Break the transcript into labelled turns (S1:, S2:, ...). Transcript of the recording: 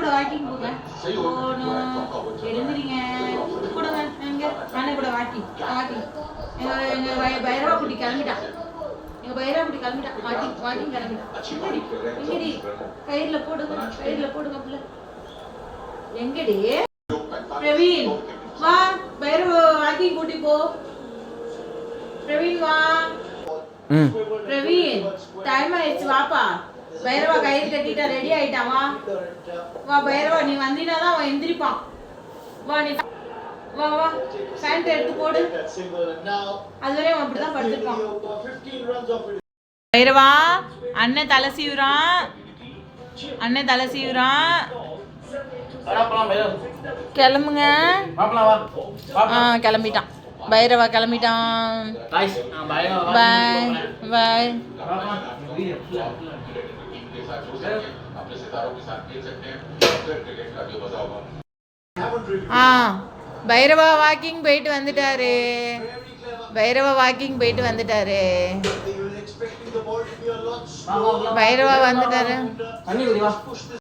S1: கூட வாக்கிங் போங்க. எழுந்திரிங்க. கூடங்க எங்க அண்ணன் கூட வாக்கிங். எங்க பைரவா குட்டி கிளம்பிட்டான். வாக்கிங் கிளம்பிட்டான். எங்கடி கயிறுல போடுங்க பிள்ளை. எங்கடி பிரவீன் வா, பைரவ வாக்கிங் கூட்டி போ. பிரவீன் வா. பிரவீன் டைம் ஆயிடுச்சு, வாப்பா. பைரவா கயிறு கட்டிட்டா, ரெடி ஆயிட்டான். வா பைரவா, நீ வந்தீனாதான் அவன் எந்திரிப்பான். வா நீ வா பேண்ட் எடுத்து போடு. அதுவரை அவன் அப்படிதான் படுத்துப்பான். பைரவா, அண்ணன் தலை சீவுறான். கிளம்புங்க. கிளம்பிட்டான் பைரவா, கிளம்பிட்டான். பாய் பாய். பைரவா வாக்கிங் போயிட்டு வந்துட்டாரு. பைரவா வந்துட்டாரு.